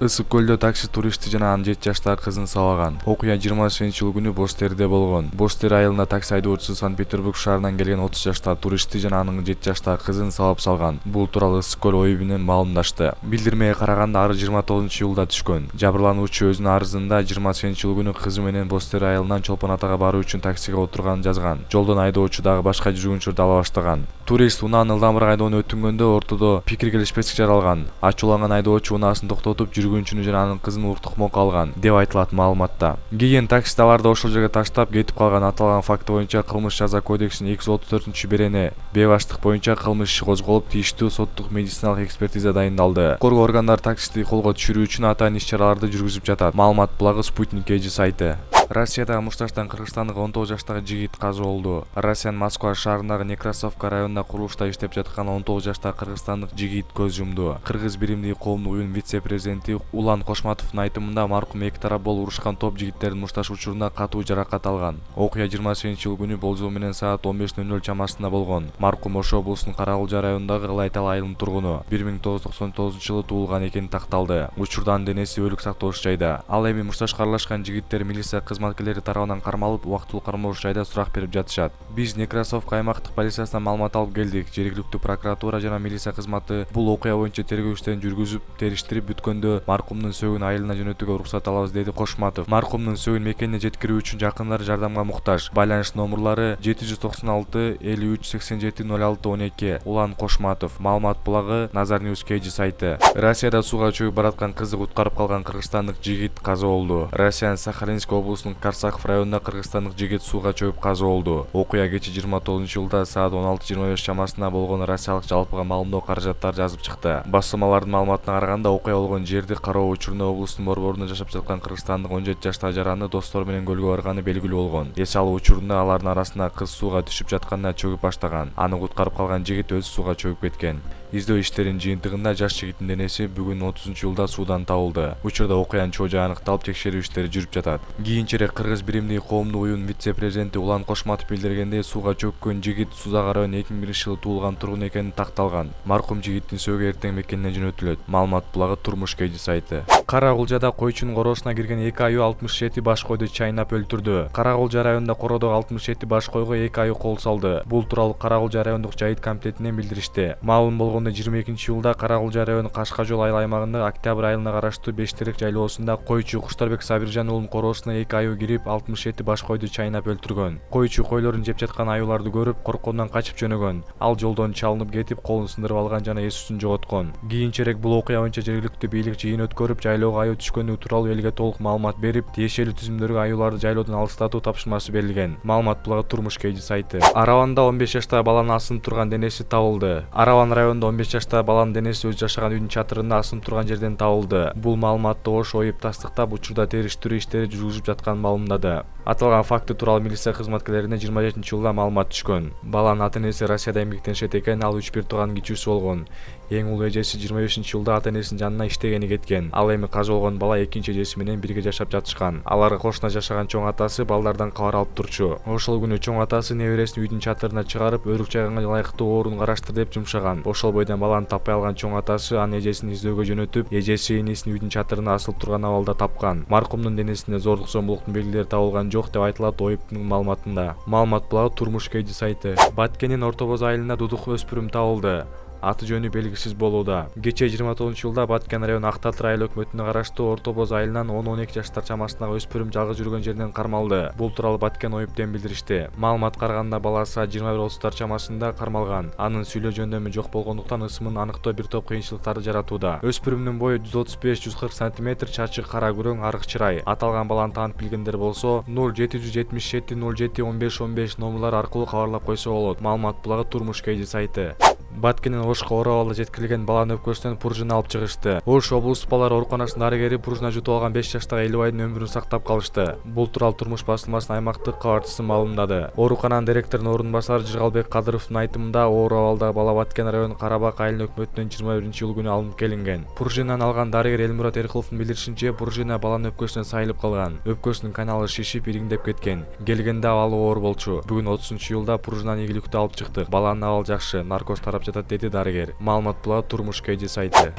Ысык көлдө такси туристти жана анын 7 жаштагы кызын сабаган. Окуя 20-жыл күнү Бостерде болгон. Бостер айылына такси айдоочусу Санкт-Петербург шаарынан келген 30 жаштагы туристти жана анын 7 жаштагы кызын сабап салган. Бул тууралуу Ысык көл ОИ менен маалымдашты. Билдирмеге караганда ары 29-июлда түшкөн. Жабырлануучу өзүнүн арызында 20-жыл күнү кызы менен Бостер айылынан Чолпон атага баруу үчүн таксиге отурганын жазган. Жолдон айдоочу дагы башка жүргүнчүлөрдү ала баштаган. Турист унааны ылдамыраак айдоону өтүнгөндө ортодо пикир келишпестик жаралган. Ачууланган айдоочу унаасын токтотуп жүргүнчүнү жана анын кызын уруктукмокко алган деп айтылат маалыматта. Кийин таксист аларды ошол жерге таштап кетип калган. Аталган факт боюнча Кылмыш жаза кодексинин 234-берене бейбаштык боюнча кылмыш иши козголуп, тийиштүү соттук медициналык экспертиза дайындалды. Коргоо органдары таксисти колго түшүрүү үчүн атайын иш-чараларды жүргүзүп жатат. Маалымат булагы Спутник KG сайты. Россиядагы мушташтан кыргызстандык 19 жаштагы жигит каза болду. Россиянын Москва шаарындагы Некрасовка районунда курулушта иштеп жаткан 19 жаштагы кыргызстандык жигит көз жумду. Кыргыз биримдиги коомдук уюмунун вице-президенти Улан Кошматовдун айтымында маркум эки тарап болуп урушкан топ жигиттердин мушташ учурунда катуу жаракат алган. Окуя 20-жыл күнү болжол менен саат 15:00 чамасында болгон. Маркум Ош облусунун Карагулжа районундагы Ылайтал айылынын тургуну. 1999-жылы туулган экени такталды. Учурдун денеси өлүк сактоочу жайда. Ал эми мушташка аралашкан жигиттер милиция кызматкерлери тарабынан кармалып, убактылуу кармалуучу жайда сурак берип жатышат. Биз Некрасовка аймактык полициясынан маалымат алып келдик. Жергиликтүү прокуратура жана милиция кызматы бул окуя боюнча тергөө иштерин жүргүзүп, териштирип бүткөндө маркумдун сөөгүн айылына жөнөтүүгө уруксат алабыз, деди Кошматов. Маркумдун сөөгүн мекенине жеткирүү үчүн жакындары жардамга муктаж. Байланыш номерлары 796 53 87 06 12. Улан Кошматов. Маалымат булагы Nazar News KG сайты. Россияда сууга чөгүп бараткан кызды куткарып калган кыргызстандык жигит каза болду. Россиянын Сахалинск облусунун Карсаков районунда кыргызстандык жигит сууга чөгүп каза болду. Окуя кечээ 29-июлда саат 16:25 чамасында болгон Россиялык жалпыга маалымдоо каражаттары жазып чыкты. Басылмалардын маалыматына караганда, окуя болгон жерди кароо учурунда облустун борборунда жашап жаткан кыргызстандык 17 жаштагы жараны достору менен көлгө барганы белгилүү болгон. Эс алуу учурунда алардын арасында кыз сууга түшүп жатканда чөгүп баштаган. Аны куткарып калган жигит өзү сууга чөгүп кеткен. Издөө иштеринин жыйынтыгында жаш жигиттин денеси бүгүн 30-июлда суудан табылды. Учурда окуянын чоо жайы аныкталып, текшерүү иштери жүрүп жатат. Кийинчерээк Кыргыз биримдиги коомдук уюмунун вице-президенти Улан Кошматов билдиргендей, сууга чөккөн жигит Сузак району 2001-жылы туулган тургун экени такталган. Маркум жигиттин сөөгү эртең мекенине жөнөтүлөт. Маалымат булагы Турмуш KG сайты. Карагулжада койчунун короосуна кирген 2 аю 67 баш койду чайнап өлтүрдү. Карагулжа районунда кородогу 67 баш койго 2 аю кол салды. Бул тууралуу Карагулжа райондук жайыт комитетинен билдиришти. Маалым болгондой 22-июлда Карагулжа району Кашка жол айыл аймагында Октябрь айылына караштуу Бештерек жайлоосунда койчу Куштарбек Сабиржан уулунун короосуна 2 аю кирип 67 баш койду чайнап өлтүргөн. Койчу койлорун жеп жаткан аюуларды көрүп, корккондон качып жөнөгөн. Ал жолдон чалынып кетип, колун сындырып алган жана эс-түзүн жоготкон. Кийинчерээк бул окуя боюнча жергиликтүү бийлик жыйын өткөрүп, жайлоого аю түшкөнү тууралуу элге толук маалымат берип, тиешелүү түзүмдөргө аюуларды жайлоодон алыстатуу тапшырмасы берилген. Маалымат булагы Турмуш KG сайты. Араванда 15 жаштагы баланын асынып турган денеси табылды. Араван районунда 15 жаштагы баланын денеси өзү жашаган үйдүн чатырында асынып турган жерден табылды. Бул маалыматты Ош ОИ тастыктап, учурда териштирүү иштери жүргүзүлүп жатканын маалымдады. Аталган факты тууралуу милиция кызматкерлерине 27-июлда маалымат түшкөн. Баланын ата-энеси Россияда эмгектенишет экен, ал 3 тууганын кичүүсү болгон. Эң улуу эжеси 25-июлда ата-энесинин жанына иштегени кеткен. Ал эми каза болгон бала экинчи эжеси менен бирге жашап жатышкан. Аларга кошуна жашаган чоң атасы балдардан кабар алып турчу. Ошол күнү чоң атасы небересин үйдүн чатырына чыгарып, өрүк жайганга ылайыктуу орун караштыр деп жумшаган. Ошол бойдон баланы таппай алган чоң атасы анын эжесин издөөгө жөнөтүп, эжеси инисин үйдүн чатырына асылып турган абалда тапкан. Маркумдун денесинде зордук-зомбулуктун белгилери табылган жок деп айтылат ОИПтин маалыматында. Маалымат булагы Турмуш KG сайты. Баткендин Орто Боз айылында дудук өспүрүм табылды. Аты жөнү белгисиз болууда. Кечээ 29-июлда Баткен району Актатыр айыл өкмөтүнө караштуу Орто Боз айылынан 10-12 жаштар чамасындагы өспүрүм жалгыз жүргөн жерден кармалды. Бул тууралуу Баткен ОИПтен билдиришти. Маалыматка караганда, бала саат 21:30 чамасында кармалган. Анын сүйлөө жөндөмү жок болгондуктан ысымын аныктоо бир топ кыйынчылыктарды жаратууда. Өспүрүмдүн бою 135-140 см, чачы кара күрөң, арык чырай. Аталган баланы таанып билгендер болсо 0777 07 15 15 номерлары аркылуу кабарлап койсо болот. Маалымат булагы Турмуш KG сайты. Баткенден Ошко оор абалда жеткирилген баланын өпкөсүнөн пружина алып чыгышты. Ош облустук балалар ооруканасынын дарыгери пружина жутуп алган 5 жаштагы Элибайдын өмүрүн сактап калышты. Бул тууралуу Турмуш басылмасынын аймактык кабарчысы маалымдады. Оорукананын директорунун орун басары Жыргалбек Кадыровдун айтымында, оор абалдагы бала Баткен району Карабак айылынын өкмөтүнөн 21-июл күнү алынып келинген. Пружинаны алган дарыгер Элмурат Эркуловдун билдиришинче, пружина баланын өпкөсүнөн сайылып калган. Өпкөсүнүн каналы шишип, ириңдеп кеткен. Келгенде абалы оор болчу. Бүгүн 30-июлда пружинаны ийгиликтүү алып чыктык. Баланын абалы жакшы, наркоз тарап жатат, деди дарыгер. Маалымат булагы Турмуш KG сайты.